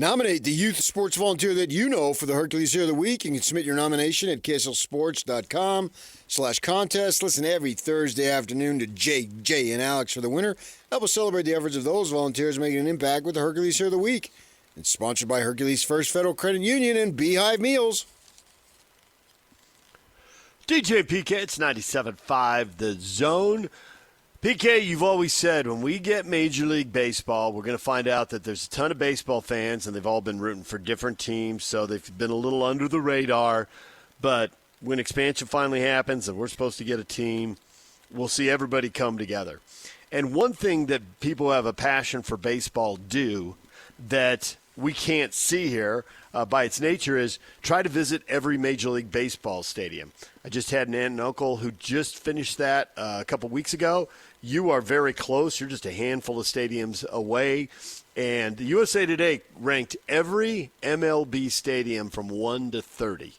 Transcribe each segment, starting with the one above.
Nominate the youth sports volunteer that you know for the Hercules Hero of the Week. You can submit your nomination at kslsports.com/contest. Listen every Thursday afternoon to JJ and Alex for the winner. Help us celebrate the efforts of those volunteers making an impact with the Hercules Hero of the Week. It's sponsored by Hercules First Federal Credit Union and Beehive Meals. DJ PK, it's 97.5 The Zone. PK, you've always said when we get Major League Baseball, we're going to find out that there's a ton of baseball fans, and they've all been rooting for different teams, so they've been a little under the radar. But when expansion finally happens and we're supposed to get a team, we'll see everybody come together. And one thing that people who have a passion for baseball do that we can't see here by its nature is try to visit every Major League Baseball stadium. I just had an aunt and uncle who just finished that a couple weeks ago. You are very close. You're just a handful of stadiums away. And the USA Today ranked every MLB stadium from 1 to 30.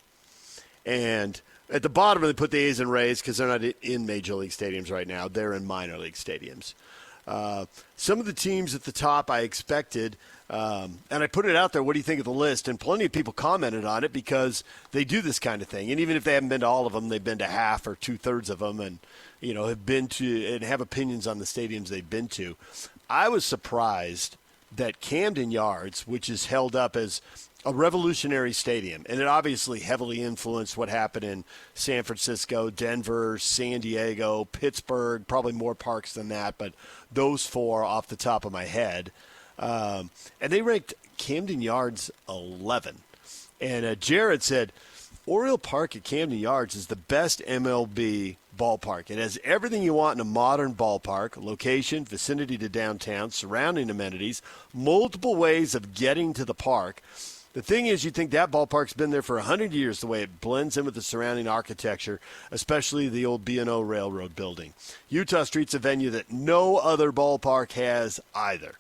And at the bottom, they put the A's and Rays because they're not in Major League stadiums right now. They're in minor league stadiums. Some of the teams at the top I expected, and I put it out there, what do you think of the list? And plenty of people commented on it because they do this kind of thing. And even if they haven't been to all of them, they've been to half or two-thirds of them and, you know, have been to and have opinions on the stadiums they've been to. I was surprised that Camden Yards, which is held up as a revolutionary stadium, and it obviously heavily influenced what happened in San Francisco, Denver, San Diego, Pittsburgh, probably more parks than that, but those four off the top of my head. And they ranked Camden Yards 11. And Jared said, Oriole Park at Camden Yards is the best MLB ballpark. It has everything you want in a modern ballpark: location, vicinity to downtown, surrounding amenities, multiple ways of getting to the park. The thing is, you think that ballpark's been there for 100 years, the way it blends in with the surrounding architecture, especially the old B&O Railroad building. Utah Street's a venue that no other ballpark has either.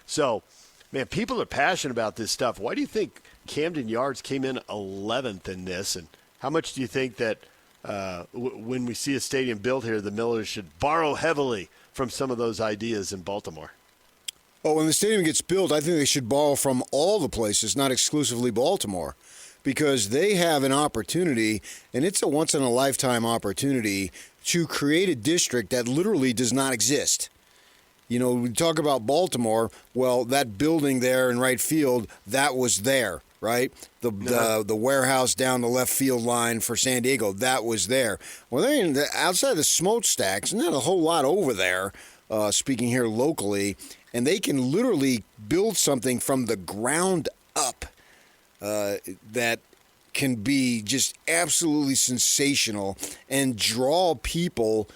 So, man, people are passionate about this stuff. Why do you think Camden Yards came in 11th in this? And how much do you think that when we see a stadium built here, the Millers should borrow heavily from some of those ideas in Baltimore? Oh, when the stadium gets built, I think they should borrow from all the places, not exclusively Baltimore, because they have an opportunity, and it's a once-in-a-lifetime opportunity to create a district that literally does not exist. You know, we talk about Baltimore, well, that building there in right field, that was there, right? The warehouse down the left field line for San Diego, that was there. Well, outside the smokestacks, not a whole lot over there, speaking here locally, and they can literally build something from the ground up that can be just absolutely sensational and draw people,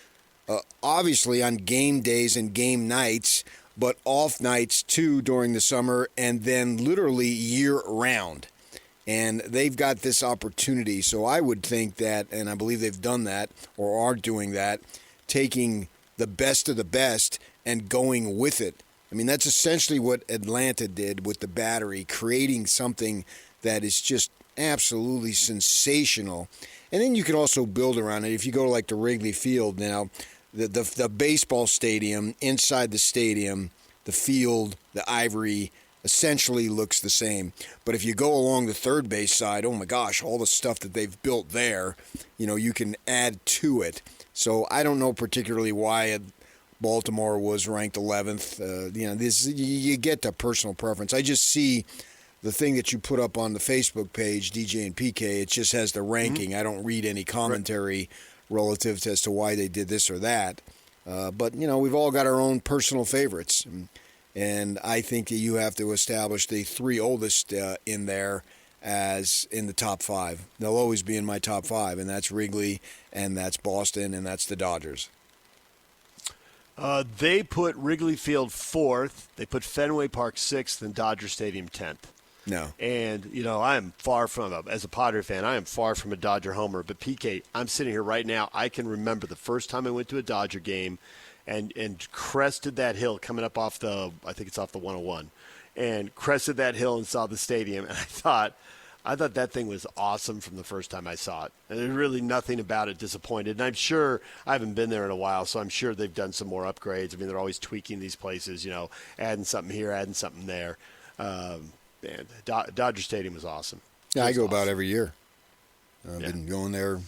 obviously on game days and game nights, but off nights too during the summer, and then literally year-round. And they've got this opportunity. So I would think that, and I believe they've done that or are doing that, taking the best of the best and going with it. I mean, that's essentially what Atlanta did with the Battery, creating something that is just absolutely sensational. And then you can also build around it. If you go like to Wrigley Field now, the baseball stadium, inside the stadium, the field, the ivory, essentially looks the same. But if you go along the third base side, oh my gosh, all the stuff that they've built there, you know, you can add to it. So I don't know particularly why Baltimore was ranked 11th. You get to personal preference. I just see the thing that you put up on the Facebook page, DJ and PK. It just has the ranking. Mm-hmm. I don't read any commentary relative to as to why they did this or that. But, you know, we've all got our own personal favorites. And I think that you have to establish the three oldest in there as in the top five. They'll always be in my top five, and that's Wrigley, and that's Boston, and that's the Dodgers. They put Wrigley Field 4th. They put Fenway Park 6th and Dodger Stadium 10th. No. And, you know, I am far from, as a Padre fan, I am far from a Dodger homer. But, PK, I'm sitting here right now. I can remember the first time I went to a Dodger game and crested that hill coming up off I think it's off the 101, and crested that hill and saw the stadium. And I thought that thing was awesome from the first time I saw it. And there's really nothing about it disappointed. And I'm sure, I haven't been there in a while, so I'm sure they've done some more upgrades. I mean, they're always tweaking these places, you know, adding something here, adding something there. Man, Dodger Stadium was awesome. Yeah, I go awesome. about every year. I've been going there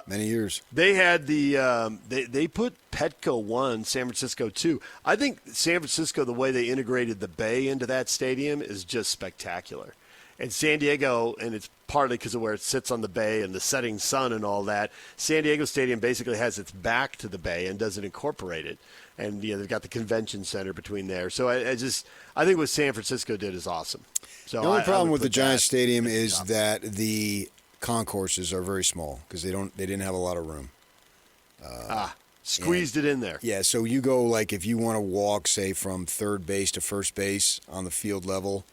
many years. They had they put Petco 1, San Francisco 2. I think San Francisco, the way they integrated the Bay into that stadium is just spectacular. And San Diego, and it's partly because of where it sits on the bay and the setting sun and all that, San Diego Stadium basically has its back to the bay and doesn't incorporate it. And they've got the convention center between there. So I think what San Francisco did is awesome. So The only problem with the Giants Giants Stadium is that the concourses are very small because they didn't have a lot of room. Squeezed it in there. Yeah, so you go like if you want to walk, say, from third base to first base on the field level,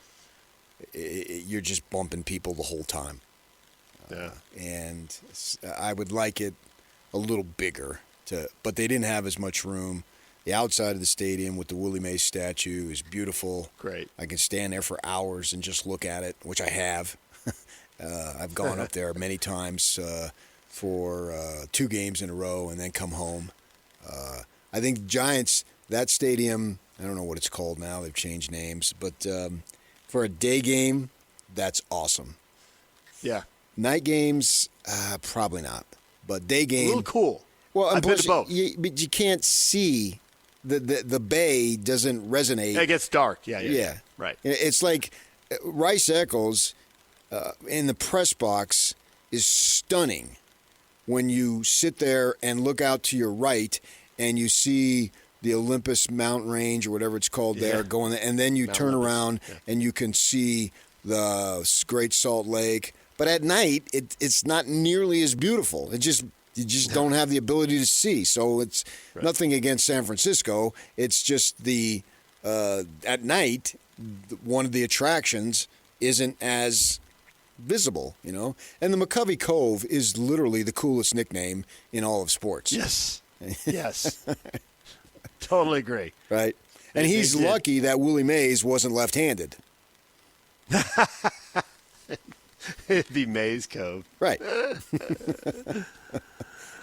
you're just bumping people the whole time. Yeah. And I would like it a little bigger, but they didn't have as much room. The outside of the stadium with the Willie Mays statue is beautiful. Great. I can stand there for hours and just look at it, which I have. I've gone up there many times for 2 games in a row and then come home. I think the Giants, that stadium, I don't know what it's called now. They've changed names. But for a day game, that's awesome. Yeah. Night games, probably not. But day game. A little cool. Well, I've been to both. But you can't see. The bay doesn't resonate. It gets dark. Yeah. Right. It's like Rice Eccles in the press box is stunning when you sit there and look out to your right and you see the Olympus Mountain Range or whatever it's called there going, and then you turn around and you can see the Great Salt Lake. But at night, it's not nearly as beautiful. You just don't have the ability to see. So it's nothing against San Francisco. It's just at night, one of the attractions isn't as visible, And the McCovey Cove is literally the coolest nickname in all of sports. Yes. Yes. Totally agree. Right. And he's lucky that Willie Mays wasn't left-handed. It'd be Mays Cove. Right.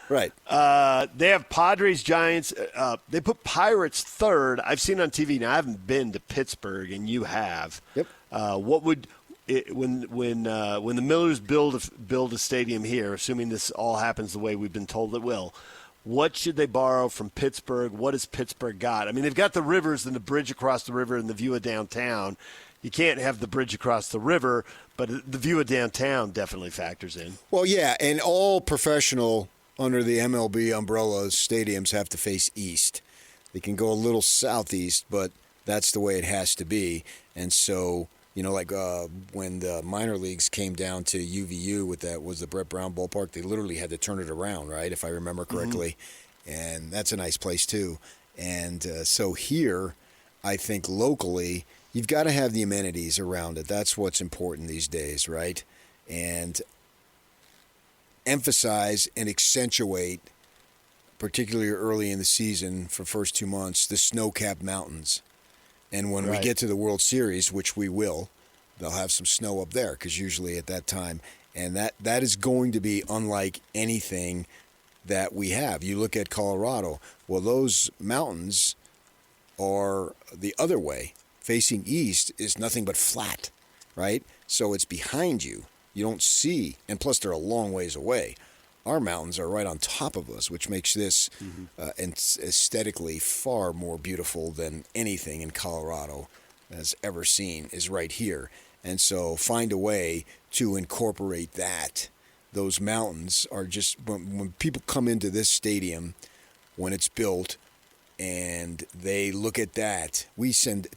Right. They have Padres, Giants. They put Pirates third. I've seen it on TV. Now I haven't been to Pittsburgh, and you have. Yep. What would when the Millers build a stadium here, assuming this all happens the way we've been told it will? What should they borrow from Pittsburgh? What has Pittsburgh got? I mean, they've got the rivers and the bridge across the river and the view of downtown. You can't have the bridge across the river, but the view of downtown definitely factors in. Well, yeah, and all professional under the MLB umbrella stadiums have to face east. They can go a little southeast, but that's the way it has to be. And so, like when the minor leagues came down to UVU with that, was the Brett Brown Ballpark, they literally had to turn it around, right, if I remember correctly. Mm-hmm. And that's a nice place, too. And so here, I think locally, you've got to have the amenities around it. That's what's important these days, right? And emphasize and accentuate, particularly early in the season for first 2 months, the snow-capped mountains. And when we get to the World Series, which we will, they'll have some snow up there because usually at that time. And that is going to be unlike anything that we have. You look at Colorado. Well, those mountains are the other way. Facing east is nothing but flat, right? So it's behind you. You don't see, and plus they're a long ways away. Our mountains are right on top of us, which makes this aesthetically far more beautiful than anything in Colorado has ever seen is right here. And so find a way to incorporate that. Those mountains are just, when people come into this stadium, when it's built, and they look at that, we take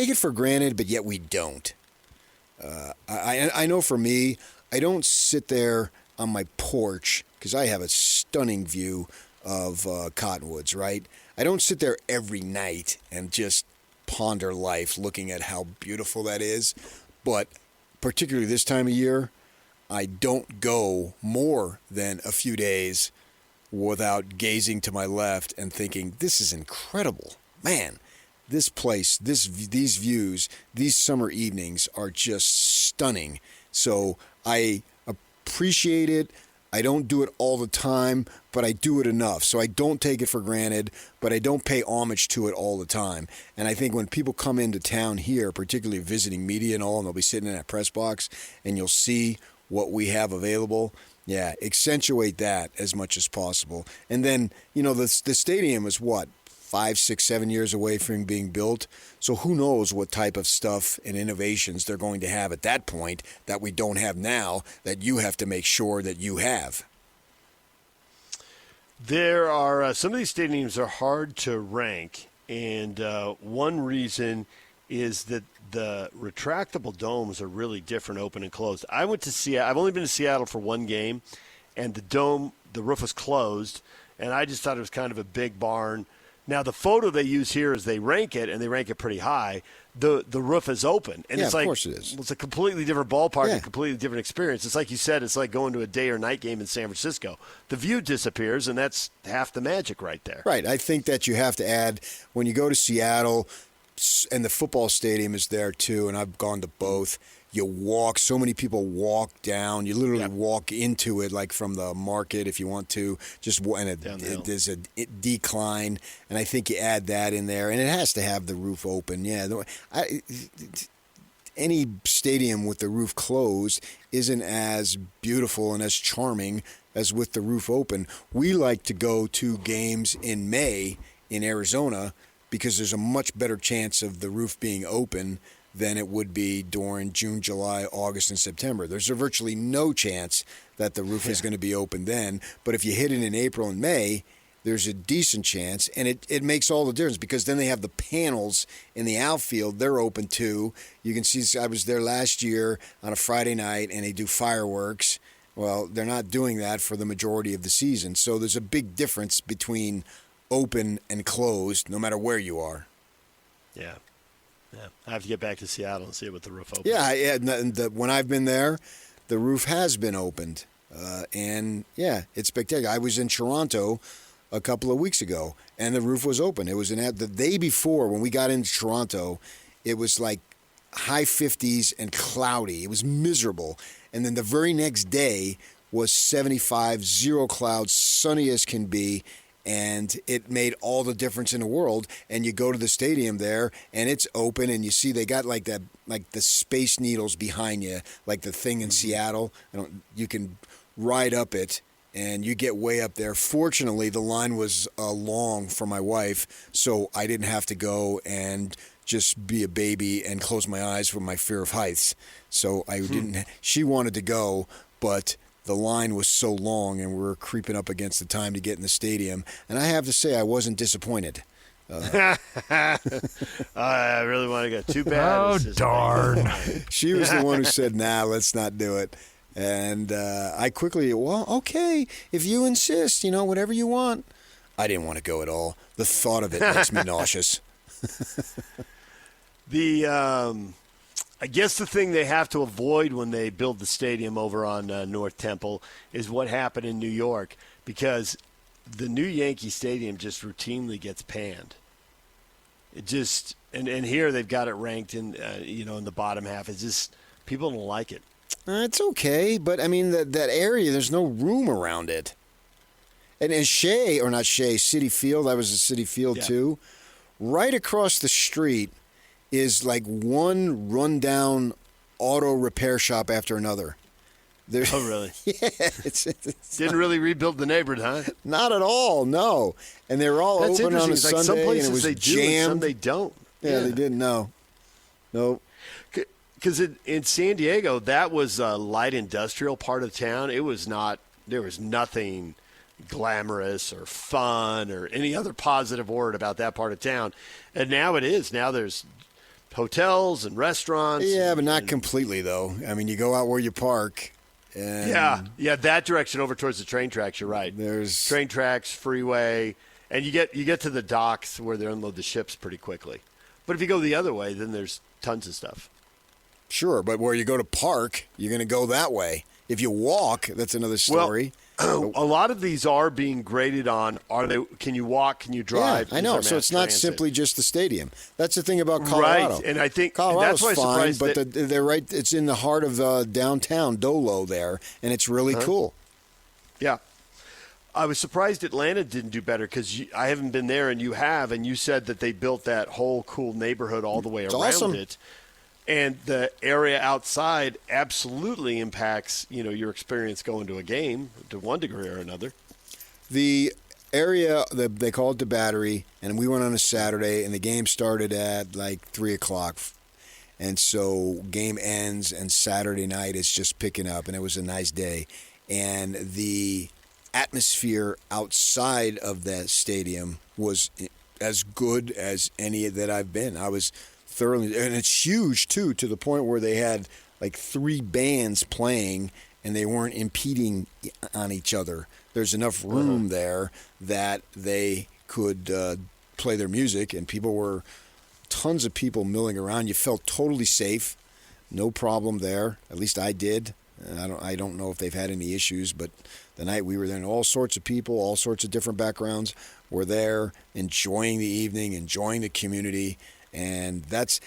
it for granted, but yet we don't. I know for me, I don't sit there on my porch because I have a stunning view of Cottonwoods, right? I don't sit there every night and just ponder life looking at how beautiful that is. But particularly this time of year, I don't go more than a few days without gazing to my left and thinking, this is incredible. Man, this place, these views, these summer evenings are just stunning. So I appreciate it. I don't do it all the time, but I do it enough. So I don't take it for granted, but I don't pay homage to it all the time. And I think when people come into town here, particularly visiting media and all, and they'll be sitting in that press box, and you'll see what we have available, yeah, accentuate that as much as possible. And then, the stadium is what? 5, 6, 7 years away from being built. So who knows what type of stuff and innovations they're going to have at that point that we don't have now that you have to make sure that you have. There are some of these stadiums are hard to rank, and one reason is that the retractable domes are really different, open and closed. I went to Seattle. I've only been to Seattle for one game, and the roof was closed, and I just thought it was kind of a big barn. Now, the photo they use here is they rank it, and they rank it pretty high. The roof is open. And it's of like, course it is. It's a completely different ballpark, Yeah. a completely different experience. It's like you said, it's like going to a day or night game in San Francisco. The view disappears, and that's half the magic right there. Right. I think that you have to add, when you go to Seattle, and the football stadium is there too, and I've gone to both. You walk, so many people walk down. You literally walk into it, like from the market if you want to. There's a decline, and I think you add that in there, and it has to have the roof open. Yeah, any stadium with the roof closed isn't as beautiful and as charming as with the roof open. We like to go to games in May in Arizona because there's a much better chance of the roof being open than it would be during June, July, August, and September. There's virtually no chance that the roof is going to be open then. But if you hit it in April and May, there's a decent chance, and it makes all the difference because then they have the panels in the outfield. They're open too. You can see, I was there last year on a Friday night, and they do fireworks. Well, they're not doing that for the majority of the season. So there's a big difference between open and closed, no matter where you are. Yeah. Yeah, I have to get back to Seattle and see it with the roof open. Yeah, when I've been there, the roof has been opened. And, yeah, it's spectacular. I was in Toronto a couple of weeks ago, and the roof was open. It was the day before, when we got into Toronto, it was like high 50s and cloudy. It was miserable. And then the very next day was 75, zero clouds, sunny as can be. And it made all the difference in the world. And you go to the stadium there, and it's open, and you see they got like the Space Needles behind you, like the thing in Seattle. You can ride up it, and you get way up there. Fortunately, the line was long for my wife, so I didn't have to go and just be a baby and close my eyes from my fear of heights. So I didn't. She wanted to go, but the line was so long, and we were creeping up against the time to get in the stadium. And I have to say, I wasn't disappointed. I really want to go. Too bad. Oh, darn. She was the one who said, nah, let's not do it. And I quickly, well, okay, if you insist, whatever you want. I didn't want to go at all. The thought of it makes me nauseous. I guess the thing they have to avoid when they build the stadium over on North Temple is what happened in New York, because the new Yankee Stadium just routinely gets panned. It just and here they've got it ranked in in the bottom half. It's just people don't like it. It's okay, but I mean that area, there's no room around it. And Citi Field, I was at Citi Field too. Right across the street is like one rundown auto repair shop after another. Oh, really? Yeah. Didn't really rebuild the neighborhood, huh? Not at all, no. And they were all That's open on a interesting. It's Sunday, like some places and it was they do jammed. and some they don't. Yeah, they didn't, no. Nope. Because in San Diego, that was a light industrial part of town. It was not. There was nothing glamorous or fun or any other positive word about that part of town. And now it is. Now there's hotels and restaurants. Yeah, but not completely, though. I mean, you go out where you park. And yeah, that direction over towards the train tracks. You're right. There's train tracks, freeway, and you get to the docks where they unload the ships pretty quickly. But if you go the other way, then there's tons of stuff. Sure, but where you go to park, you're going to go that way. If you walk, that's another story. Well, a lot of these are being graded on, can you walk, can you drive? Yeah, I know. So it's not simply just the stadium. That's the thing about Colorado. Right, and I think Colorado's that's why fine, but they're right. It's in the heart of downtown Dolo there, and it's really cool. Yeah. I was surprised Atlanta didn't do better because I haven't been there and you have, and you said that they built that whole cool neighborhood all the way around awesome. it. And the area outside absolutely impacts, your experience going to a game to one degree or another. The area, they call it the Battery, and we went on a Saturday, and the game started at like 3 o'clock. And so game ends, and Saturday night is just picking up, and it was a nice day. And the atmosphere outside of that stadium was as good as any that I've been. I was thoroughly, and it's huge too, to the point where they had like 3 bands playing and they weren't impeding on each other. There's enough room there that they could play their music, and tons of people milling around. You felt totally safe, no problem there. At least I did. I don't know if they've had any issues, but the night we were there, and all sorts of people, all sorts of different backgrounds were there, enjoying the evening, enjoying the community. And that's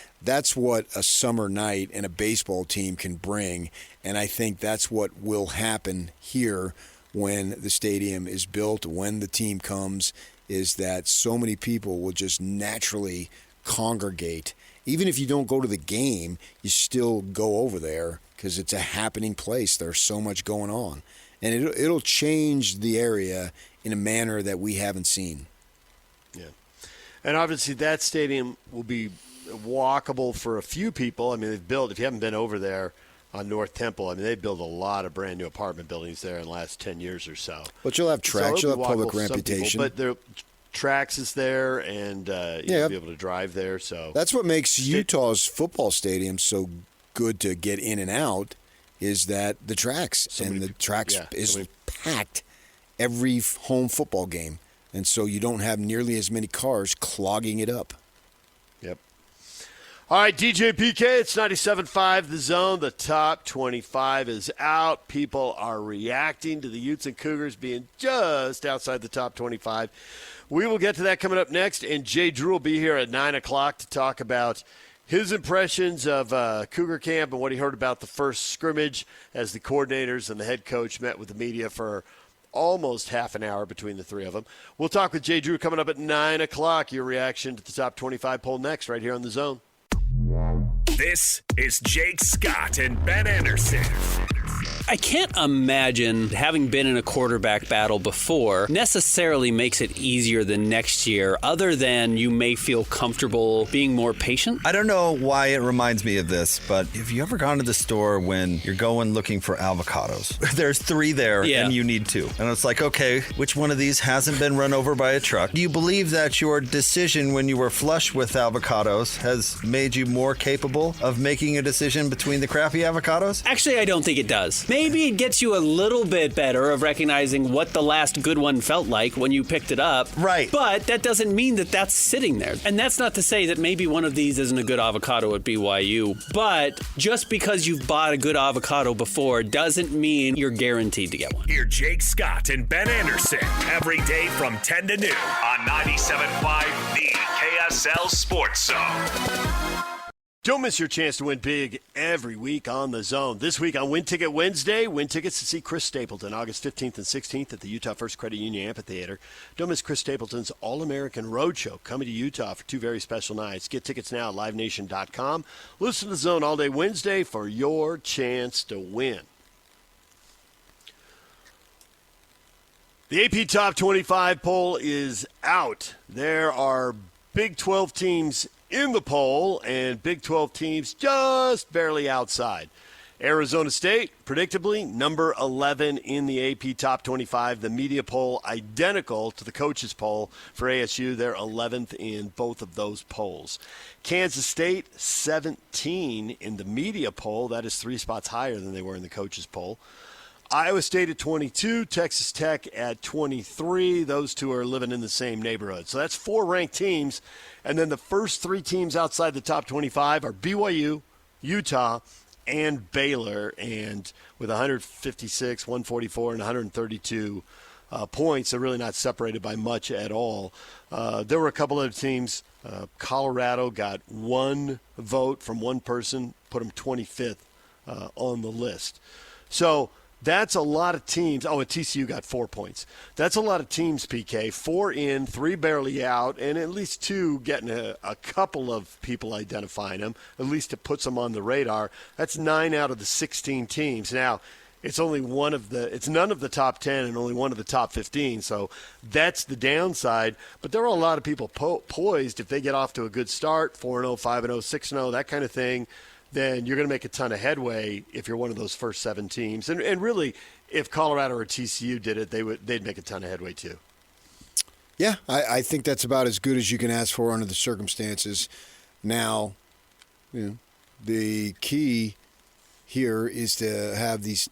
what a summer night and a baseball team can bring. And I think that's what will happen here when the stadium is built, when the team comes, is that so many people will just naturally congregate. Even if you don't go to the game, you still go over there because it's a happening place. There's so much going on. And it'll change the area in a manner that we haven't seen. Yeah. And obviously that stadium will be walkable for a few people. I mean, they've built, if you haven't been over there on North Temple, I mean, they've built a lot of brand new apartment buildings there in the last 10 years or so. But you'll have tracks, you'll have public reputation. But their tracks is there, and you'll be able to drive there. So that's what makes Utah's football stadium so good to get in and out, is that the tracks. The tracks is packed every home football game. And so you don't have nearly as many cars clogging it up. Yep. All right, DJ PK, it's 97.5 The Zone. The top 25 is out. People are reacting to the Utes and Cougars being just outside the top 25. We will get to that coming up next, and Jay Drew will be here at 9 o'clock to talk about his impressions of Cougar camp and what he heard about the first scrimmage as the coordinators and the head coach met with the media for almost half an hour between the three of them. We'll talk with Jay Drew coming up at 9 o'clock. Your reaction to the top 25 poll next right here on The Zone. This is Jake Scott and Ben Anderson. I can't imagine having been in a quarterback battle before necessarily makes it easier the next year, other than you may feel comfortable being more patient. I don't know why it reminds me of this, but have you ever gone to the store when you're going looking for avocados? There's 3 there and you need 2. And it's like, okay, which one of these hasn't been run over by a truck? Do you believe that your decision when you were flush with avocados has made you more capable of making a decision between the crappy avocados? Actually, I don't think it does. Maybe it gets you a little bit better of recognizing what the last good one felt like when you picked it up. Right. But that doesn't mean that that's sitting there. And that's not to say that maybe one of these isn't a good avocado at BYU. But just because you've bought a good avocado before doesn't mean you're guaranteed to get one. Hear Jake Scott and Ben Anderson every day from 10 to noon on 97.5 The KSL Sports Zone. Don't miss your chance to win big every week on The Zone. This week on Win Ticket Wednesday, win tickets to see Chris Stapleton August 15th and 16th at the Utah First Credit Union Amphitheater. Don't miss Chris Stapleton's All-American Roadshow coming to Utah for 2 very special nights. Get tickets now at livenation.com. Listen to The Zone all day Wednesday for your chance to win. The AP Top 25 poll is out. There are Big 12 teams in the poll, and Big 12 teams just barely outside. Arizona State, predictably, number 11 in the AP Top 25. The media poll identical to the coaches poll for ASU. They're 11th in both of those polls. Kansas State, 17 in the media poll. That is 3 spots higher than they were in the coaches poll. Iowa State at 22, Texas Tech at 23. Those 2 are living in the same neighborhood. So that's 4 ranked teams. And then the first 3 teams outside the top 25 are BYU, Utah, and Baylor. And with 156, 144, and 132 points, they're really not separated by much at all. There were a couple other teams. Colorado got 1 vote from 1 person, put them 25th on the list. So That's a lot of teams. Oh, and TCU got 4 points. That's a lot of teams, PK. 4 in, 3 barely out, and at least 2 getting a couple of people identifying them. At least it puts them on the radar. That's 9 out of the 16 teams. Now, it's none of the top 10 and only one of the top 15, so that's the downside. But there are a lot of people poised if they get off to a good start, 4-0, 5-0, 6-0, that kind of thing. Then you're going to make a ton of headway if you're one of those first 7 teams. And really, if Colorado or TCU did it, they'd make a ton of headway too. Yeah, I think that's about as good as you can ask for under the circumstances. Now, the key here is to have these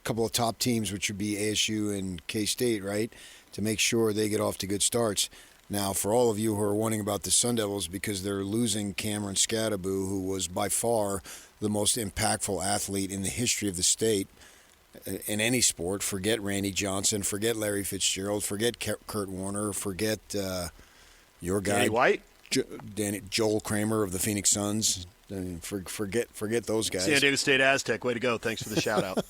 couple of top teams, which would be ASU and K-State, right, to make sure they get off to good starts. Now, for all of you who are wondering about the Sun Devils because they're losing Cameron Scadaboo, who was by far the most impactful athlete in the history of the state in any sport, forget Randy Johnson, forget Larry Fitzgerald, forget Kurt Warner, forget your guy, Danny White, Joel Kramer of the Phoenix Suns. I mean, forget those guys. San Diego State Aztec, way to go! Thanks for the shout out.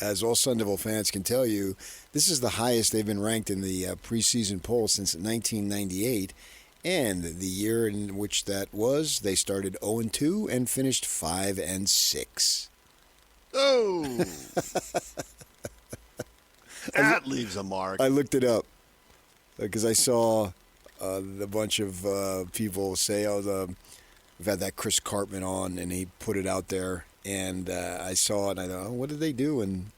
As all Sun Devil fans can tell you, this is the highest they've been ranked in the preseason poll since 1998, and the year in which that was, they started 0-2 and finished 5-6. Oh, that leaves a mark. I looked it up because I saw a bunch of people say, we've had that Chris Cartman on, and he put it out there. And I saw it, and I thought, what did they do in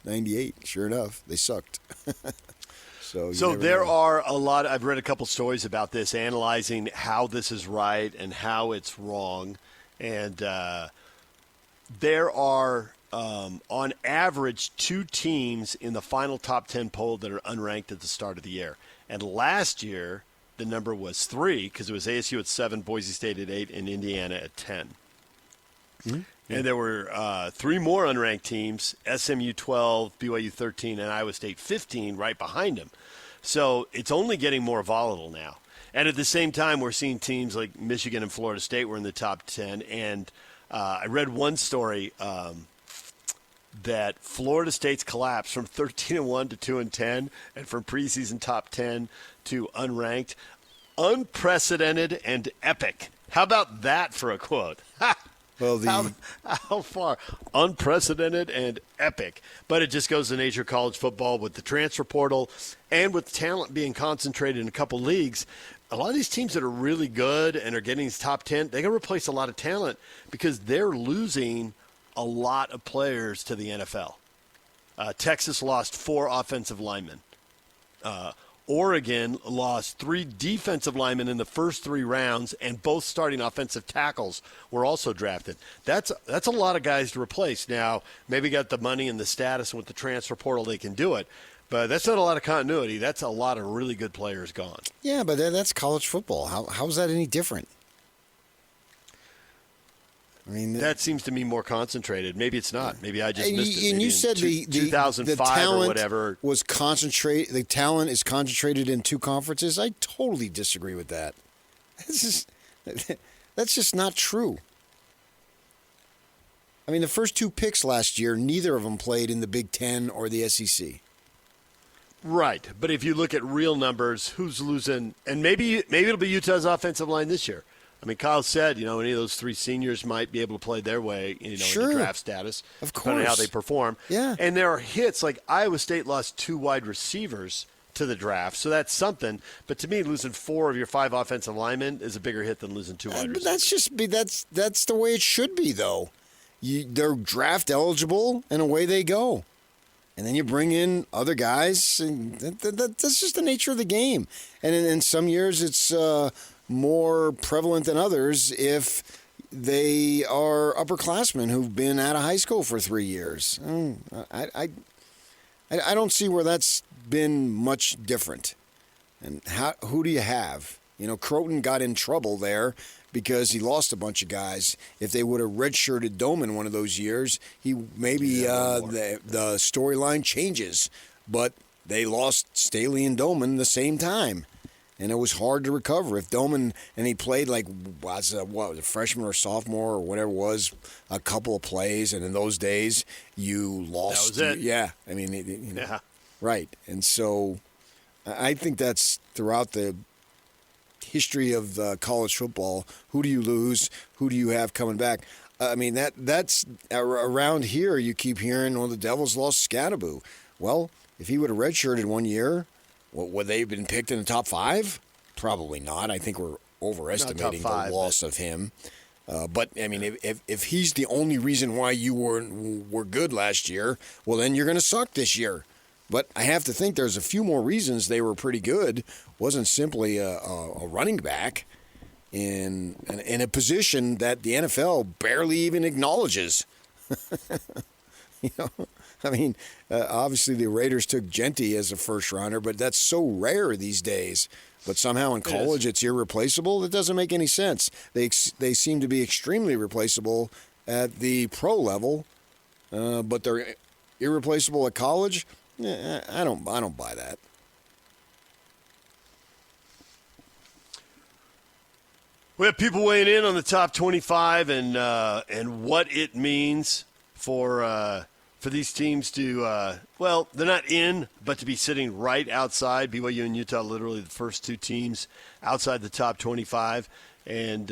98? Sure enough, they sucked. So there are a lot. I've read a couple stories about this, analyzing how this is right and how it's wrong. And there are, on average, 2 teams in the final top 10 poll that are unranked at the start of the year. And last year, the number was 3 because it was ASU at 7, Boise State at 8, and Indiana at 10. Mm-hmm. And there were 3 more unranked teams, SMU 12, BYU 13, and Iowa State 15 right behind them. So it's only getting more volatile now. And at the same time, we're seeing teams like Michigan and Florida State were in the top 10. And I read one story that Florida State's collapse from 13-1 to 2-10 and from preseason top 10 to unranked. Unprecedented and epic. How about that for a quote? Ha! Well, how far? Unprecedented and epic. But it just goes to the nature of college football with the transfer portal and with talent being concentrated in a couple leagues. A lot of these teams that are really good and are getting these top 10, they're going to replace a lot of talent because they're losing a lot of players to the NFL. Texas lost 4 offensive linemen. Oregon lost 3 defensive linemen in the first 3 rounds, and both starting offensive tackles were also drafted. That's a lot of guys to replace. Now, maybe got the money and the status, and with the transfer portal they can do it, but that's not a lot of continuity. That's a lot of really good players gone. Yeah, but that's college football. How's that any different? I mean, that seems to me more concentrated. Maybe it's not. Maybe I just missed it. And Maybe you said the 2005 the talent or whatever was concentrated. The talent is concentrated in 2 conferences. I totally disagree with that. That's just not true. I mean, the first 2 picks last year, neither of them played in the Big Ten or the SEC. Right, but if you look at real numbers, who's losing? And maybe it'll be Utah's offensive line this year. I mean, Kyle said, any of those 3 seniors might be able to play their way, sure. into draft status, of course, depending on how they perform. Yeah. And there are hits, like Iowa State lost 2 wide receivers to the draft, so that's something. But to me, losing 4 of your 5 offensive linemen is a bigger hit than losing 2 wide receivers. But that's the way it should be, though. They're draft eligible, and away they go. And then you bring in other guys, and that's just the nature of the game. And in some years, it's more prevalent than others if they are upperclassmen who've been out of high school for 3 years. I don't see where that's been much different. And who do you have? Croton got in trouble there because he lost a bunch of guys. If they would have redshirted Doman one of those years, the storyline changes. But they lost Staley and Doman the same time. and it was hard to recover. If Doman, and he played like, was a freshman or sophomore or whatever it was, a couple of plays, and in those days, you lost. That was it. Yeah. I mean, Yeah. Right. And so I think that's throughout the history of college football. Who do you lose? Who do you have coming back? I mean, that's around here you keep hearing, well, the Devils lost Scatterbo. Well, if he would have redshirted 1 year, would they have been picked in the top 5? Probably not. I think we're overestimating the loss of him. But, I mean, if he's the only reason why you were good last year, well, then you're going to suck this year. But I have to think there's a few more reasons they were pretty good. It wasn't simply a running back in a position that the NFL barely even acknowledges. I mean, obviously the Raiders took Genty as a first rounder, but that's so rare these days. But somehow in college it's irreplaceable. That doesn't make any sense. They seem to be extremely replaceable at the pro level, but they're irreplaceable at college. I don't buy that. We have people weighing in on the top 25 and what it means for these teams to they're not in, but to be sitting right outside. BYU and Utah, literally the first two teams outside the top 25, and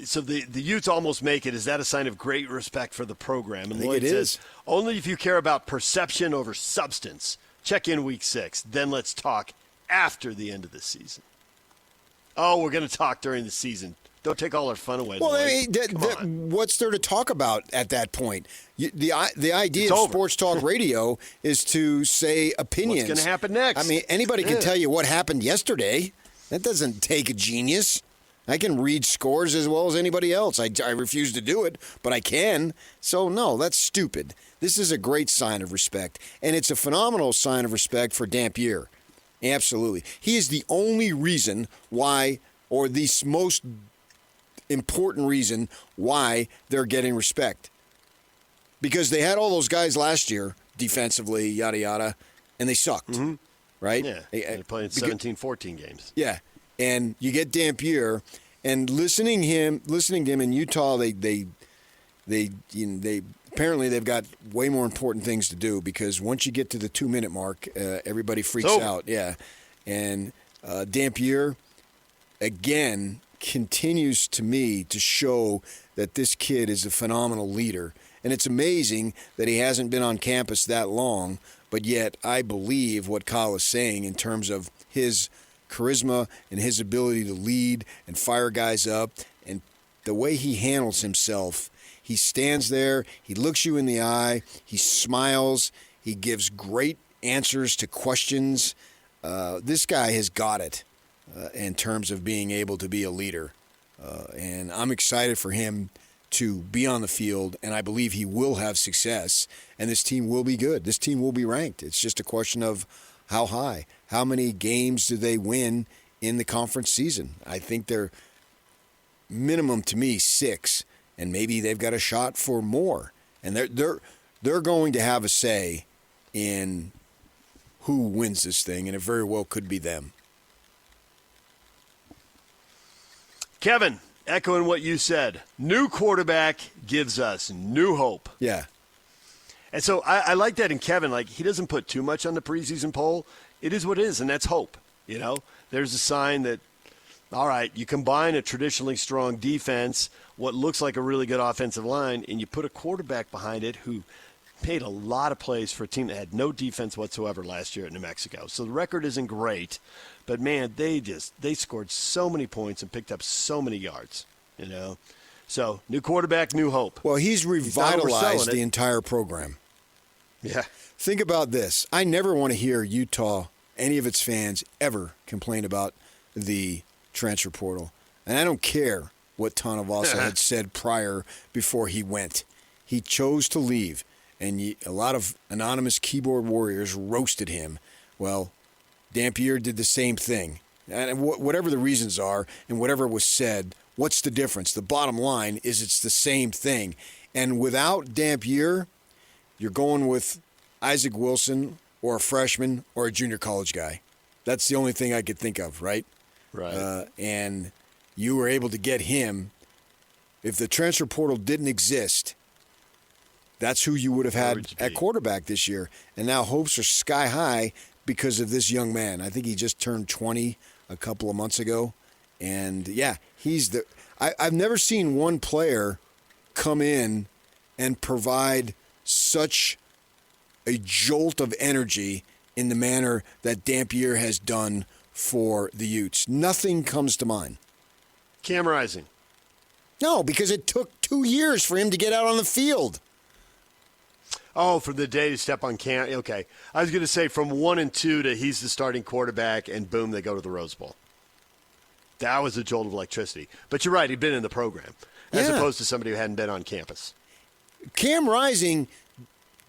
so the Utes almost make it. Is that a sign of great respect for the program? And I think Lloyd it says, is. only if you care about perception over substance. Check in week 6. Then let's talk after the end of the season. Oh, we're going to talk during the season. Don't take all our fun away. Well, Lloyd. I mean, what's there to talk about at that point? The idea It's of over. sports talk radio is to say opinions. What's going to happen next? I mean, anybody can tell you what happened yesterday. That doesn't take a genius. I can read scores as well as anybody else. I refuse to do it, but I can. So, no, that's stupid. This is a great sign of respect, and it's a phenomenal sign of respect for Dampier. Absolutely. He is the only reason why, or the most important reason why they're getting respect. Because they had all those guys last year, defensively, yada, yada, and they sucked, right? Yeah, they're playing 17, 14 games. Yeah, and you get Dampier, and listening to him in Utah, they apparently they've got way more important things to do, because once you get to the 2-minute mark, everybody freaks out. Yeah, and Dampier again continues to me to show that this kid is a phenomenal leader, and it's amazing that he hasn't been on campus that long, but yet I believe what Kyle is saying in terms of his charisma and his ability to lead and fire guys up, and the way he handles himself. He stands there, he looks you in the eye, he smiles, he gives great answers to questions. This guy has got it in terms of being able to be a leader. And I'm excited for him to be on the field, and I believe he will have success, and this team will be good. This team will be ranked. It's just a question of how high. How many games do they win in the conference season? I think they're minimum, to me, 6. And maybe they've got a shot for more. And they're going to have a say in who wins this thing, and it very well could be them. Kevin, echoing what you said, new quarterback gives us new hope. Yeah. And so I like that in Kevin. Like, he doesn't put too much on the preseason poll. It is what it is, and that's hope. You know, there's a sign that, all right, you combine a traditionally strong defense, what looks like a really good offensive line, and you put a quarterback behind it who made a lot of plays for a team that had no defense whatsoever last year at New Mexico. So the record isn't great, but, man, they scored so many points and picked up so many yards, you know. So new quarterback, new hope. Well, he's revitalized the it. entire program. Yeah. Think about this. I never want to hear Utah, any of its fans, ever complain about the transfer portal. And I don't care what Tanavasa had said prior before he went. He chose to leave, and a lot of anonymous keyboard warriors roasted him. Well, Dampier did the same thing. And whatever the reasons are and whatever was said, what's the difference? The bottom line is it's the same thing. And without Dampier, you're going with Isaac Wilson or a freshman or a junior college guy. That's the only thing I could think of, right? Right. And you were able to get him. If the transfer portal didn't exist, that's who you would have had at quarterback this year. And now hopes are sky high because of this young man. I think he just turned 20 a couple of months ago. And, yeah, I've never seen one player come in and provide such a jolt of energy in the manner that Dampier has done for the Utes. Nothing comes to mind. Cam Rising. No, because it took 2 years for him to get out on the field. Oh, from the day to step on Cam. Okay. I was going to say from 1 and 2 to he's the starting quarterback, and boom, they go to the Rose Bowl. That was a jolt of electricity. But you're right, he'd been in the program, as opposed to somebody who hadn't been on campus. Cam Rising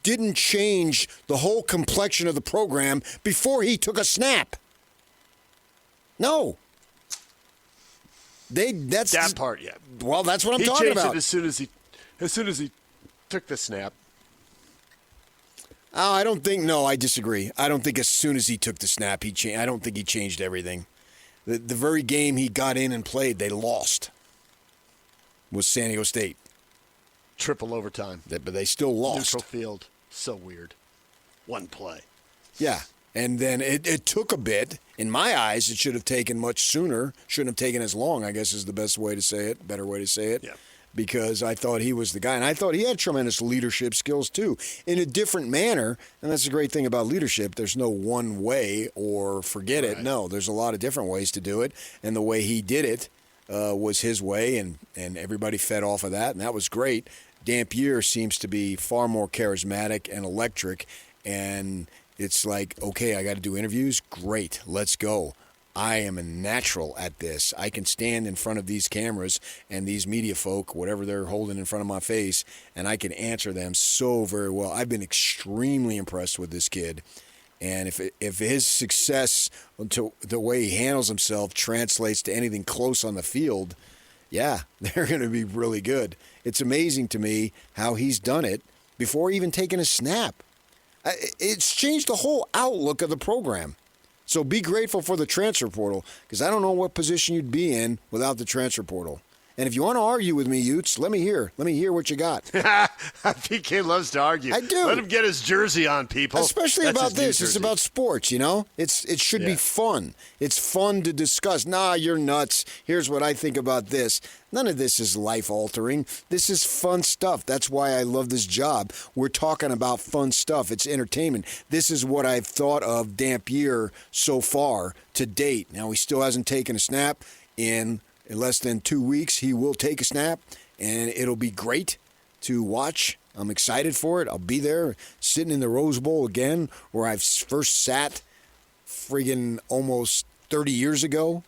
didn't change the whole complexion of the program before he took a snap. No. That's that part, yeah. Well, that's what I'm talking about. He changed it as soon as he took the snap. Oh, I don't think. No, I disagree. I don't think as soon as he took the snap, he changed. I don't think he changed everything. The very game he got in and played, they lost. Was San Diego State. Triple overtime. But they still lost. Neutral field. So weird. One play. Yeah. And then it took a bit. In my eyes, it should have taken much sooner. Shouldn't have taken as long, I guess is the best way to say it, better way to say it. Yeah. Because I thought he was the guy. And I thought he had tremendous leadership skills, too, in a different manner. And that's the great thing about leadership. There's no one way or forget it. No, there's a lot of different ways to do it. And the way he did it was his way, and everybody fed off of that, and that was great. Dampier seems to be far more charismatic and electric, and it's like, okay, I got to do interviews? Great, let's go. I am a natural at this. I can stand in front of these cameras and these media folk, whatever they're holding in front of my face, and I can answer them so very well. I've been extremely impressed with this kid. And if his success, to the way he handles himself, translates to anything close on the field, yeah, they're going to be really good. It's amazing to me how he's done it before even taking a snap. It's changed the whole outlook of the program. So be grateful for the transfer portal, because I don't know what position you'd be in without the transfer portal. And if you want to argue with me, Utes, let me hear what you got. PK loves to argue. I do. Let him get his jersey on, people. Especially That's about his new this. It's jersey. about sports, you know? It should be fun. It's fun to discuss. Nah, you're nuts. Here's what I think about this. None of this is life-altering. This is fun stuff. That's why I love this job. We're talking about fun stuff. It's entertainment. This is what I've thought of Dampier so far to date. Now, he still hasn't taken a snap in less than 2 weeks. He will take a snap, and it'll be great to watch. I'm excited for it. I'll be there sitting in the Rose Bowl again, where I've first sat friggin' almost 30 years ago.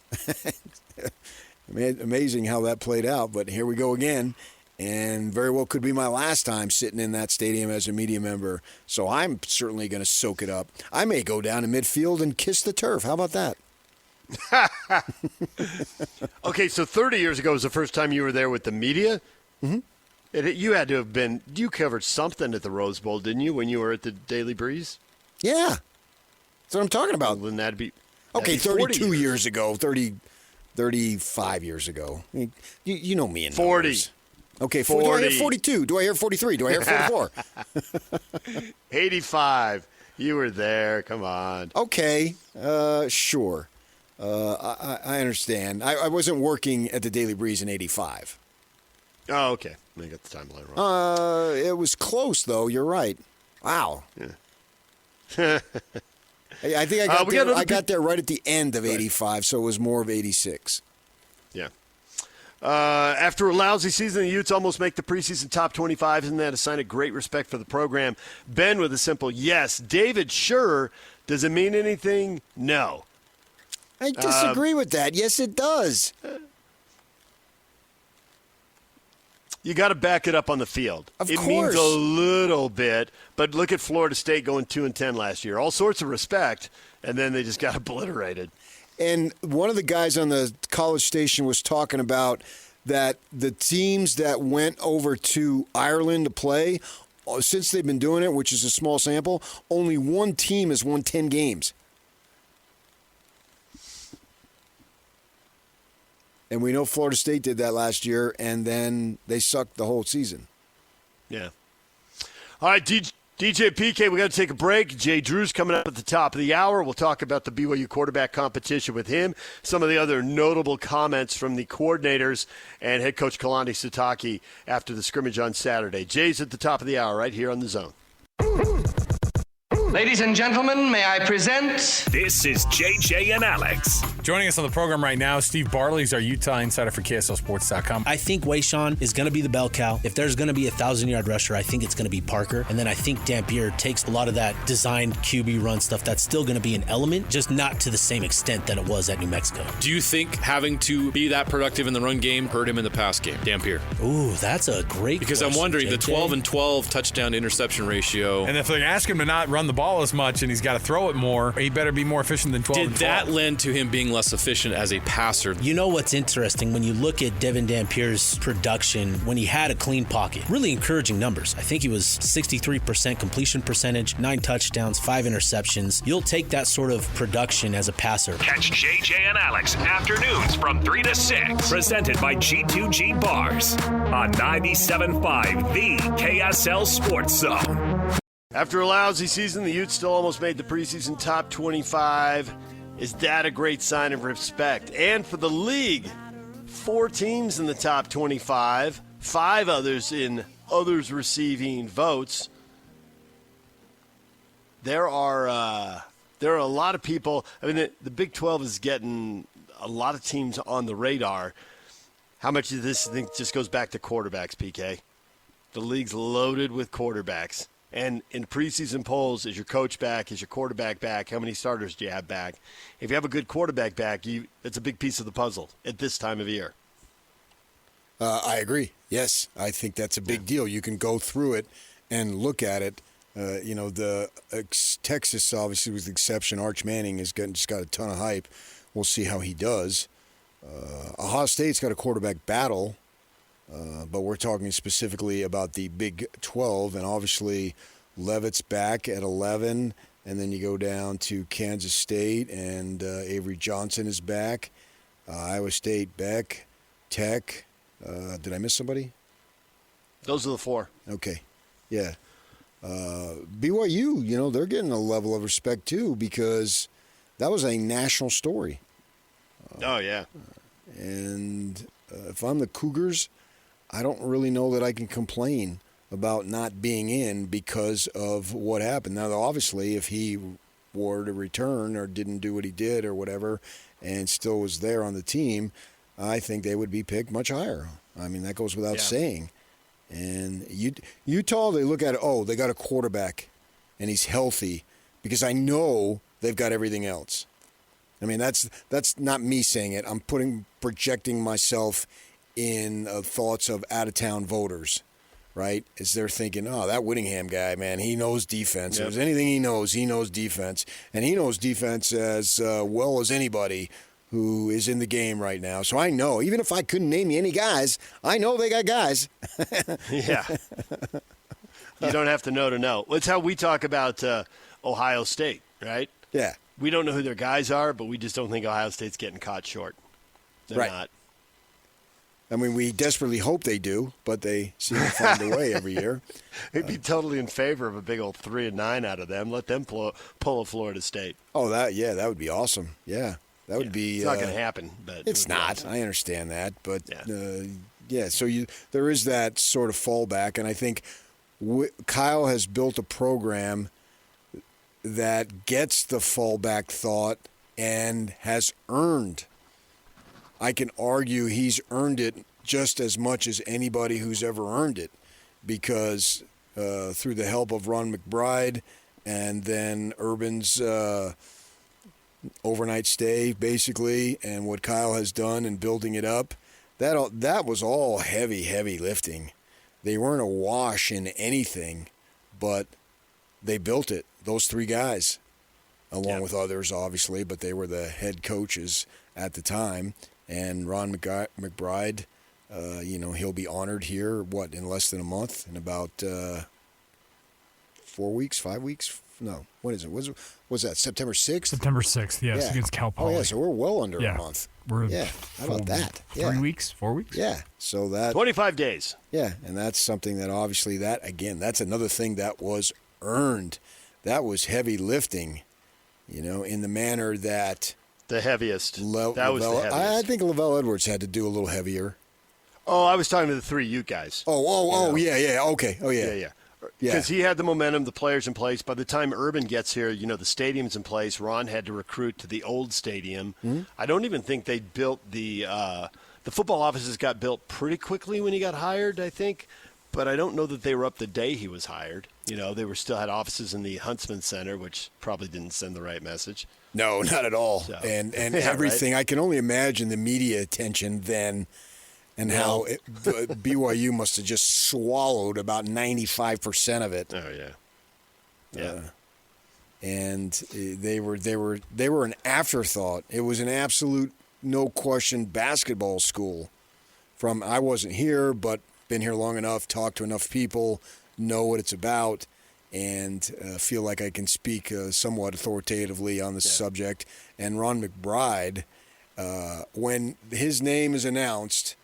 Amazing how that played out, but here we go again, and very well could be my last time sitting in that stadium as a media member, so I'm certainly going to soak it up. I may go down to midfield and kiss the turf. How about that? Okay, so 30 years ago was the first time you were there with the media? Mm-hmm. You had to have been – you covered something at the Rose Bowl, didn't you, when you were at the Daily Breeze? Yeah. That's what I'm talking about. Well, then that'd be 32 years ago, 35 years ago. You know me in 40. numbers. Okay, 40. Do I hear 42? Do I hear 43? Do I hear 44? 85. You were there. Come on. Okay, sure. I understand. I wasn't working at the Daily Breeze in 85. Oh, okay. I got the timeline wrong. It was close, though. You're right. Wow. Yeah. I think I got there right at the end of 85, so it was more of 86. Yeah. After a lousy season, the Utes almost make the preseason top 25. Isn't that a sign of great respect for the program? Ben with a simple yes. David, sure. Does it mean anything? No. I disagree with that. Yes, it does. You got to back it up on the field. Of it course. means a little bit, but look at Florida State going 2-10 last year. All sorts of respect, and then they just got obliterated. And one of the guys on the College Station was talking about that the teams that went over to Ireland to play, since they've been doing it, which is a small sample, only one team has won 10 games. And we know Florida State did that last year, and then they sucked the whole season. Yeah. All right, DJ PK, we got to take a break. Jay Drew's coming up at the top of the hour. We'll talk about the BYU quarterback competition with him, some of the other notable comments from the coordinators and head coach Kalani Sitake after the scrimmage on Saturday. Jay's at the top of the hour right here on The Zone. Ladies and gentlemen, may I present... This is JJ and Alex. Joining us on the program right now, Steve Bartley is our Utah insider for KSLSports.com. I think Wayshawn is going to be the bell cow. If there's going to be a 1,000-yard rusher, I think it's going to be Parker. And then I think Dampier takes a lot of that designed QB run stuff. That's still going to be an element, just not to the same extent that it was at New Mexico. Do you think having to be that productive in the run game hurt him in the pass game, Dampier? Ooh, that's a great Because question, I'm wondering, JJ. the 12-12 touchdown interception ratio. And if they ask him to not run the ball as much and he's got to throw it more, he better be more efficient than 12 Did and 12. that lend to him being less efficient as a passer? You know what's interesting? When you look at Devin Dampier's production, when he had a clean pocket, really encouraging numbers. I think he was 63% completion percentage, 9 touchdowns, 5 interceptions. You'll take that sort of production as a passer. Catch JJ and Alex afternoons from 3 to 6. Presented by G2G Bars on 97.5, the KSL Sports Zone. After a lousy season, the Utes still almost made the preseason top 25. Is that a great sign of respect? And for the league, 4 teams in the top 25, 5 others in others receiving votes. There are a lot of people. I mean, the Big 12 is getting a lot of teams on the radar. How much of this, I think, just goes back to quarterbacks, PK? The league's loaded with quarterbacks. And in preseason polls, is your coach back? Is your quarterback back? How many starters do you have back? If you have a good quarterback back, that's a big piece of the puzzle at this time of year. I agree. Yes, I think that's a big deal. You can go through it and look at it. Texas, obviously, was the exception. Arch Manning has just got a ton of hype. We'll see how he does. Ohio State's got a quarterback battle. But we're talking specifically about the Big 12, and obviously Leavitt's back at 11, and then you go down to Kansas State, and Avery Johnson is back. Iowa State, Beck, Tech. Did I miss somebody? Those are the 4. Okay, yeah. BYU, they're getting a level of respect too because that was a national story. Oh, yeah. And if I'm the Cougars, I don't really know that I can complain about not being in because of what happened. Now, obviously, if he were to return or didn't do what he did or whatever and still was there on the team, I think they would be picked much higher. I mean, that goes without saying. And Utah, they look at it, they got a quarterback and he's healthy because I know they've got everything else. I mean, that's not me saying it. I'm projecting myself in thoughts of out-of-town voters, right? Is they're thinking, that Whittingham guy, man, he knows defense. Yep. If there's anything he knows defense. And he knows defense as well as anybody who is in the game right now. So I know, even if I couldn't name you any guys, I know they got guys. Yeah. You don't have to know. That's how we talk about Ohio State, right? Yeah. We don't know who their guys are, but we just don't think Ohio State's getting caught short. They're not. I mean, we desperately hope they do, but they seem to find a way every year. We'd be totally in favor of a big old 3-9 out of them. Let them pull a Florida State. Oh, that would be awesome. Yeah, that would be. It's not going to happen, but it's not. Awesome. I understand that, but So there is that sort of fallback, and I think Kyle has built a program that gets the fallback thought and has earned. I can argue he's earned it just as much as anybody who's ever earned it because through the help of Ron McBride and then Urban's overnight stay, basically, and what Kyle has done in building it up, that was all heavy lifting. They weren't awash in anything, but they built it. Those 3 guys, along with others, obviously, but they were the head coaches at the time. And Ron McBride, he'll be honored here, in less than a month, in about 4 weeks, 5 weeks, No. What is it? Was that September 6th? September 6th, yes, against Cal Poly. Oh, yeah, so we're well under a month. How about that? 3 weeks, 4 weeks? Yeah, so that 25 days. Yeah, and that's something that obviously that's another thing that was earned. That was heavy lifting, in the manner that the heaviest. That was the heaviest. I think Lavelle Edwards had to do a little heavier. Oh, I was talking to the 3 Ute guys. Yeah, okay. Oh, yeah. Yeah. Because he had the momentum, the players in place. By the time Urban gets here, the stadium's in place. Ron had to recruit to the old stadium. Mm-hmm. I don't even think they built the football offices got built pretty quickly when he got hired, I think. But I don't know that they were up the day he was hired. They were still had offices in the Huntsman Center, which probably didn't send the right message. No, not at all. So, and everything. Right? I can only imagine the media attention then. And how BYU must have just swallowed about 95% of it. Oh yeah. And they were an afterthought. It was an absolute no question basketball school. I wasn't here, but been here long enough, talked to enough people, know what it's about, and feel like I can speak somewhat authoritatively on the subject. And Ron McBride, when his name is announced.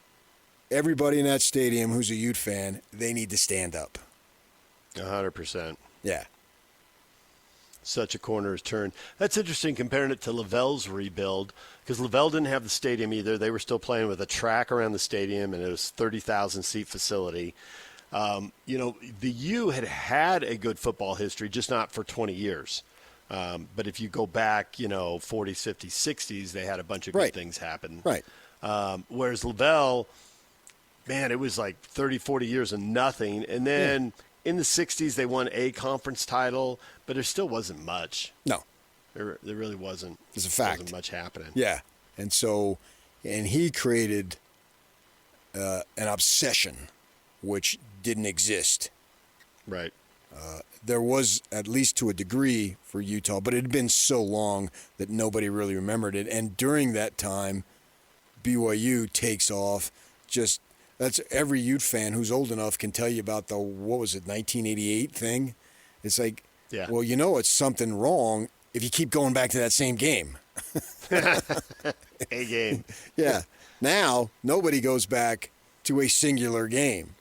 Everybody in that stadium who's a Ute fan, they need to stand up. 100%. Yeah. Such a corner's turn. That's interesting comparing it to Lavelle's rebuild because Lavelle didn't have the stadium either. They were still playing with a track around the stadium, and it was 30,000-seat facility. The U had a good football history, just not for 20 years. But if you go back, 40s, 50s, 60s, they had a bunch of good things happen. Right. Whereas Lavelle – man, it was like 30, 40 years of nothing. And then in the 60s, they won a conference title, but there still wasn't much. No. There really wasn't. It's a fact. There wasn't much happening. Yeah. And he created an obsession which didn't exist. Right. There was, at least to a degree, for Utah, but it had been so long that nobody really remembered it. And during that time, BYU takes off. That's every Ute fan who's old enough can tell you about the 1988 thing. It's like, well, it's something wrong if you keep going back to that same game. A game. Yeah. Now, nobody goes back to a singular game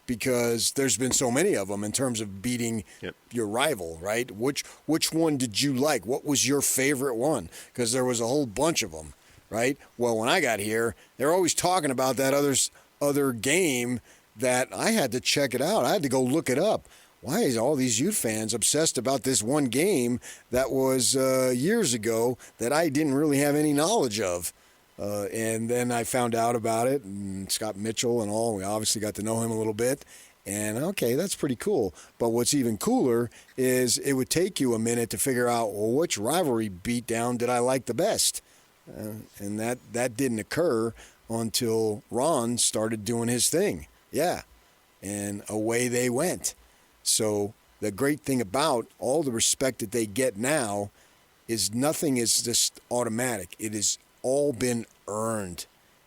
because there's been so many of them in terms of beating your rival, right? Which one did you like? What was your favorite one? Because there was a whole bunch of them, right? Well, when I got here, they're always talking about that other game that I had to check it out. I had to go look it up. Why is all these Ute fans obsessed about this one game that was years ago that I didn't really have any knowledge of? And then I found out about it, and Scott Mitchell and all. We obviously got to know him a little bit. And, okay, that's pretty cool. But what's even cooler is it would take you a minute to figure out, well, which rivalry beatdown did I like the best? And that didn't occur until Ron started doing his thing. Yeah. And away they went. So the great thing about all the respect that they get now is nothing is just automatic. It has all been earned.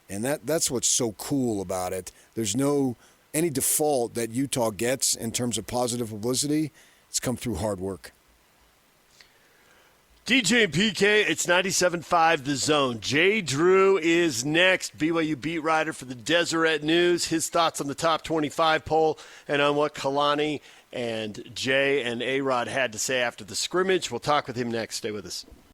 And that's what's so cool about it. There's any default that Utah gets in terms of positive publicity. It's come through hard work. DJ and PK, it's 97.5 The Zone. Jay Drew is next, BYU beat writer for the Deseret News. His thoughts on the top 25 poll and on what Kalani and Jay and A-Rod had to say after the scrimmage. We'll talk with him next. Stay with us.